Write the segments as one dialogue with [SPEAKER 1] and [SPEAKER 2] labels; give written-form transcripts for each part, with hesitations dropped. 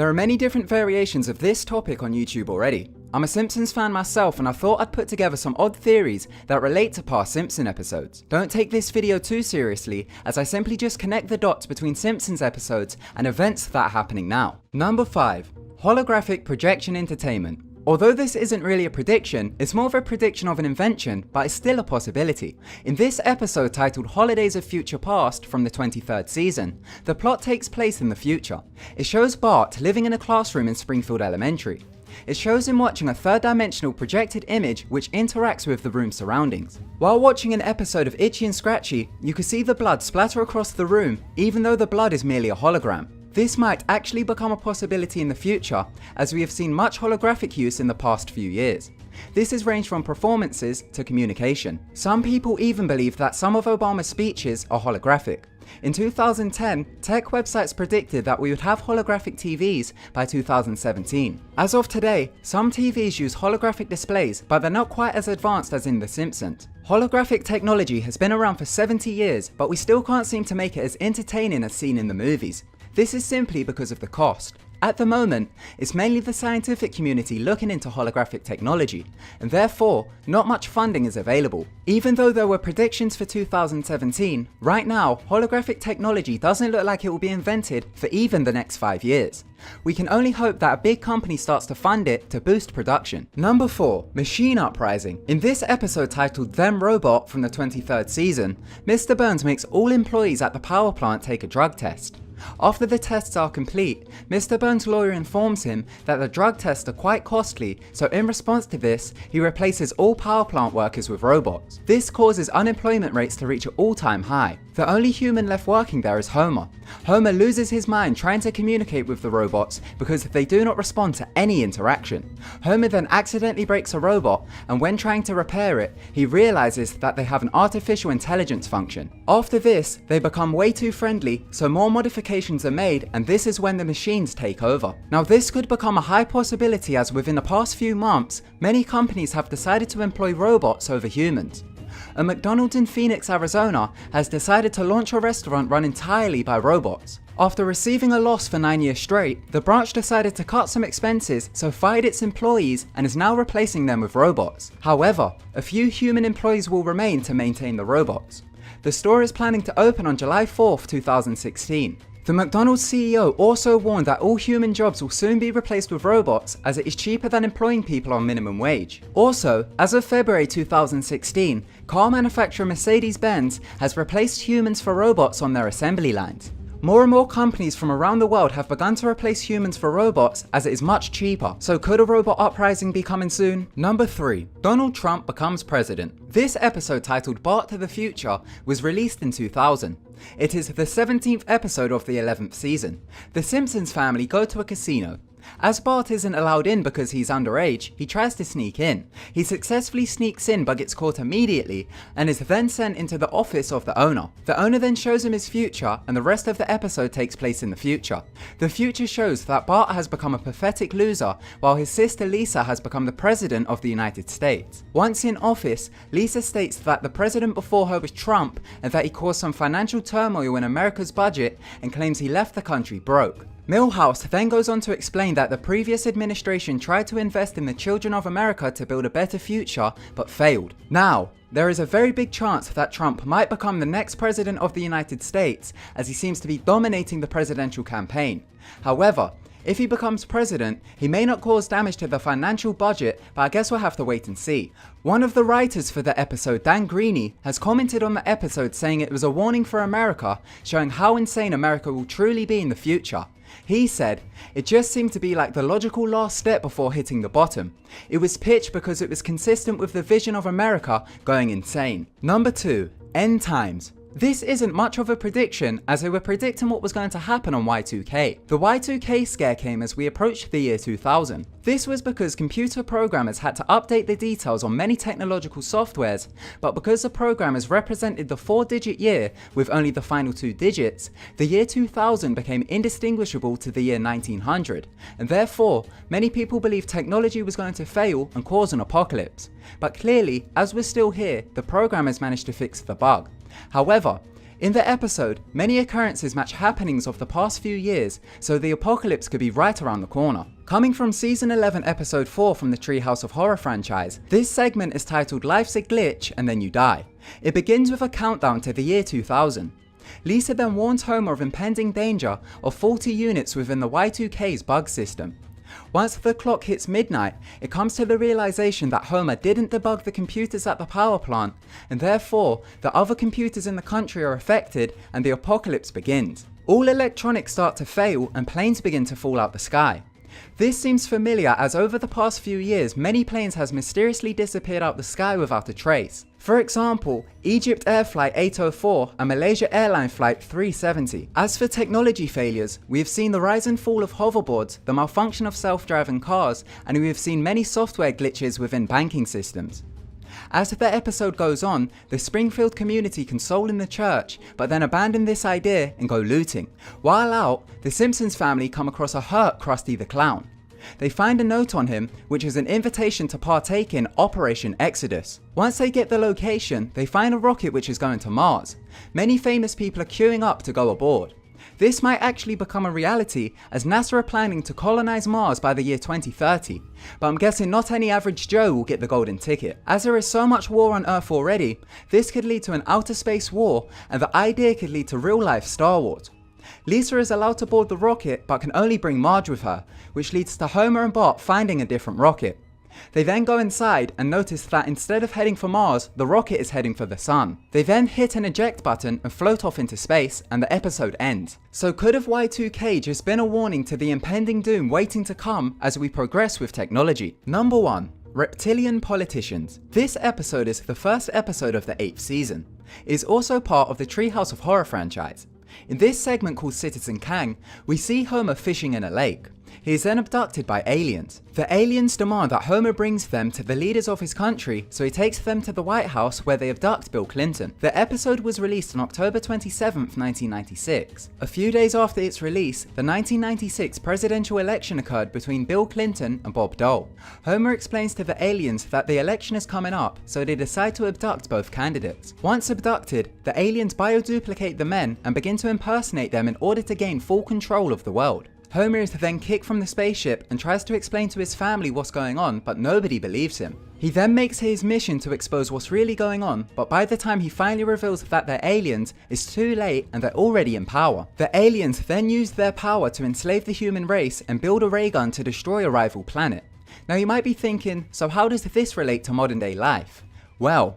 [SPEAKER 1] There are many different variations of this topic on YouTube already. I'm a Simpsons fan myself and I thought I'd put together some odd theories that relate to past Simpson episodes. Don't take this video too seriously, as I simply just connect the dots between Simpsons episodes and events that are happening now. Number 5. Holographic projection entertainment. Although this isn't really a prediction, it's more of a prediction of an invention, but it's still a possibility. In this episode titled Holidays of Future Past from the 23rd season, the plot takes place in the future. It shows Bart living in a classroom in Springfield Elementary. It shows him watching a third-dimensional projected image which interacts with the room's surroundings. While watching an episode of Itchy and Scratchy, you can see the blood splatter across the room, even though the blood is merely a hologram. This might actually become a possibility in the future, as we have seen much holographic use in the past few years. This has ranged from performances to communication. Some people even believe that some of Obama's speeches are holographic. In 2010, tech websites predicted that we would have holographic TVs by 2017. As of today, some TVs use holographic displays, but they're not quite as advanced as in The Simpsons. Holographic technology has been around for 70 years, but we still can't seem to make it as entertaining as seen in the movies. This is simply because of the cost. At the moment, it's mainly the scientific community looking into holographic technology, and therefore, not much funding is available. Even though there were predictions for 2017, right now, holographic technology doesn't look like it will be invented for even the next 5 years. We can only hope that a big company starts to fund it to boost production. Number 4. Machine uprising. In this episode titled Them Robot from the 23rd season, Mr. Burns makes all employees at the power plant take a drug test. After the tests are complete, Mr. Burns' lawyer informs him that the drug tests are quite costly, so in response to this, he replaces all power plant workers with robots. This causes unemployment rates to reach an all-time high. The only human left working there is Homer. Homer loses his mind trying to communicate with the robots because they do not respond to any interaction. Homer then accidentally breaks a robot, and when trying to repair it, he realizes that they have an artificial intelligence function. After this, they become way too friendly, so more modifications are made, and this is when the machines take over. Now this could become a high possibility, as within the past few months, many companies have decided to employ robots over humans. A McDonald's in Phoenix, Arizona has decided to launch a restaurant run entirely by robots. After receiving a loss for 9 years straight, the branch decided to cut some expenses, so fired its employees and is now replacing them with robots. However, a few human employees will remain to maintain the robots. The store is planning to open on July 4th, 2016. The McDonald's CEO also warned that all human jobs will soon be replaced with robots, as it is cheaper than employing people on minimum wage. Also, as of February 2016, car manufacturer Mercedes-Benz has replaced humans for robots on their assembly lines. More and more companies from around the world have begun to replace humans for robots, as it is much cheaper. So could a robot uprising be coming soon? Number 3. Donald Trump becomes president. This episode titled Bart to the Future was released in 2000. It is the 17th episode of the 11th season. The Simpsons family go to a casino. As Bart isn't allowed in because he's underage, he tries to sneak in. He successfully sneaks in but gets caught immediately, and is then sent into the office of the owner. The owner then shows him his future, and the rest of the episode takes place in the future. The future shows that Bart has become a pathetic loser, while his sister Lisa has become the president of the United States. Once in office, Lisa states that the president before her was Trump, and that he caused some financial turmoil in America's budget, and claims he left the country broke. Milhouse then goes on to explain that the previous administration tried to invest in the children of America to build a better future, but failed. Now, there is a very big chance that Trump might become the next president of the United States, as he seems to be dominating the presidential campaign. However, if he becomes president, he may not cause damage to the financial budget, but I guess we'll have to wait and see. One of the writers for the episode, Dan Greeny, has commented on the episode saying it was a warning for America, showing how insane America will truly be in the future. He said, "It just seemed to be like the logical last step before hitting the bottom. It was pitched because it was consistent with the vision of America going insane." Number 2. End times. This isn't much of a prediction, as they were predicting what was going to happen on Y2K. The Y2K scare came as we approached the year 2000. This was because computer programmers had to update the details on many technological softwares, but because the programmers represented the 4-digit year with only the final 2 digits, the year 2000 became indistinguishable to the year 1900, and therefore, many people believed technology was going to fail and cause an apocalypse. But clearly, as we're still here, the programmers managed to fix the bug. However, In the episode, many occurrences match happenings of the past few years, so the apocalypse could be right around the corner. Coming from season 11 episode 4 from the Treehouse of Horror franchise, this segment is titled Life's a Glitch and Then You Die. It begins with a countdown to the year 2000. Lisa then warns Homer of impending danger of faulty units within the Y2K's bug system. Once the clock hits midnight, it comes to the realization that Homer didn't debug the computers at the power plant, and therefore the other computers in the country are affected and the apocalypse begins. All electronics start to fail and planes begin to fall out the sky. This seems familiar as over the past few years many planes has mysteriously disappeared out the sky without a trace. For example, Egypt Air Flight 804 and Malaysia Airline Flight 370. As for technology failures, we have seen the rise and fall of hoverboards, the malfunction of self-driving cars, and we have seen many software glitches within banking systems. As the episode goes on, the Springfield community console in the church, but then abandon this idea and go looting. While out, the Simpsons family come across a hurt Krusty the Clown. They find a note on him, which is an invitation to partake in Operation Exodus. Once they get the location, they find a rocket which is going to Mars. Many famous people are queuing up to go aboard. This might actually become a reality as NASA are planning to colonize Mars by the year 2030, but I'm guessing not any average Joe will get the golden ticket. As there is so much war on Earth already, this could lead to an outer space war, and the idea could lead to real life Star Wars. Lisa is allowed to board the rocket but can only bring Marge with her, which leads to Homer and Bart finding a different rocket. They then go inside and notice that instead of heading for Mars, the rocket is heading for the sun. They then hit an eject button and float off into space, and the episode ends. So could have Y2K just been a warning to the impending doom waiting to come as we progress with technology? Number 1. Reptilian Politicians. This episode is the first episode of the 8th season. It is also part of the Treehouse of Horror franchise. In this segment called Citizen Kang, we see Homer fishing in a lake. He is then abducted by aliens. The aliens demand that Homer brings them to the leaders of his country, so he takes them to the White House where they abduct Bill Clinton. The episode was released on October 27, 1996. A few days after its release, the 1996 presidential election occurred between Bill Clinton and Bob Dole. Homer explains to the aliens that the election is coming up, so they decide to abduct both candidates. Once abducted, the aliens bioduplicate the men and begin to impersonate them in order to gain full control of the world. Homer is then kicked from the spaceship and tries to explain to his family what's going on, but nobody believes him. He then makes his mission to expose what's really going on, but by the time he finally reveals that they're aliens, it's too late and they're already in power. The aliens then use their power to enslave the human race and build a ray gun to destroy a rival planet. Now you might be thinking, so how does this relate to modern day life? Well,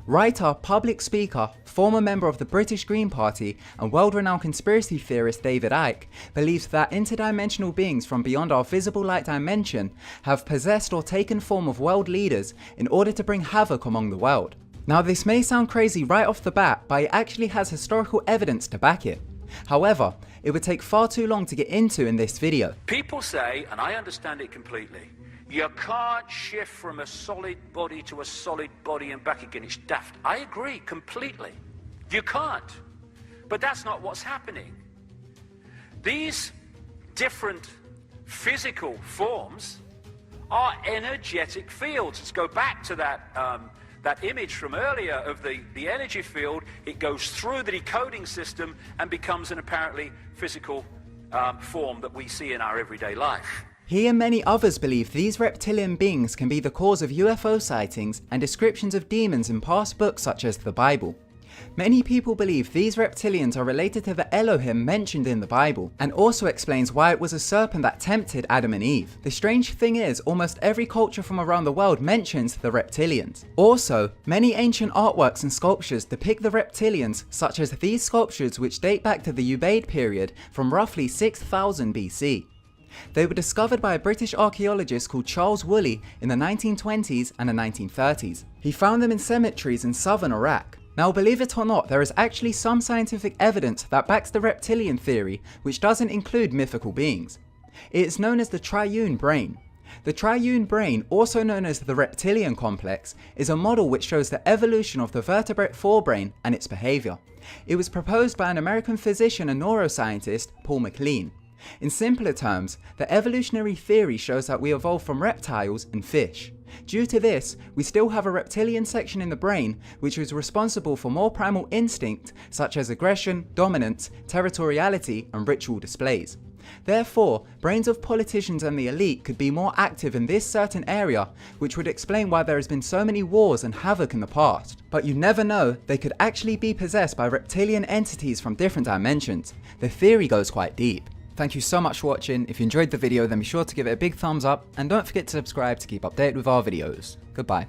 [SPEAKER 1] writer, public speaker, former member of the British Green Party and world-renowned conspiracy theorist David Icke believes that interdimensional beings from beyond our visible light dimension have possessed or taken form of world leaders in order to bring havoc among the world. Now this may sound crazy right off the bat, but it actually has historical evidence to back it. However, it would take far too long to get into in this video.
[SPEAKER 2] People say, and I understand it completely, you can't shift from a solid body to a solid body and back again. It's daft. I agree completely. You can't. But that's not what's happening. These different physical forms are energetic fields. Let's go back to that image from earlier of the energy field. It goes through the decoding system and becomes an apparently physical form that we see in our everyday life.
[SPEAKER 1] He and many others believe these reptilian beings can be the cause of UFO sightings and descriptions of demons in past books such as the Bible. Many people believe these reptilians are related to the Elohim mentioned in the Bible, and also explains why it was a serpent that tempted Adam and Eve. The strange thing is, almost every culture from around the world mentions the reptilians. Also, many ancient artworks and sculptures depict the reptilians, such as these sculptures which date back to the Ubaid period from roughly 6000 BC. They were discovered by a British archaeologist called Charles Woolley in the 1920s and the 1930s. He found them in cemeteries in southern Iraq. Now believe it or not, there is actually some scientific evidence that backs the reptilian theory, which doesn't include mythical beings. It is known as the triune brain. The triune brain, also known as the reptilian complex, is a model which shows the evolution of the vertebrate forebrain and its behavior. It was proposed by an American physician and neuroscientist, Paul MacLean. In simpler terms, the evolutionary theory shows that we evolved from reptiles and fish. Due to this, we still have a reptilian section in the brain which is responsible for more primal instinct such as aggression, dominance, territoriality and ritual displays. Therefore, brains of politicians and the elite could be more active in this certain area, which would explain why there has been so many wars and havoc in the past. But you never know, they could actually be possessed by reptilian entities from different dimensions. The theory goes quite deep. Thank you so much for watching. If you enjoyed the video, then be sure to give it a big thumbs up and don't forget to subscribe to keep updated with our videos. Goodbye.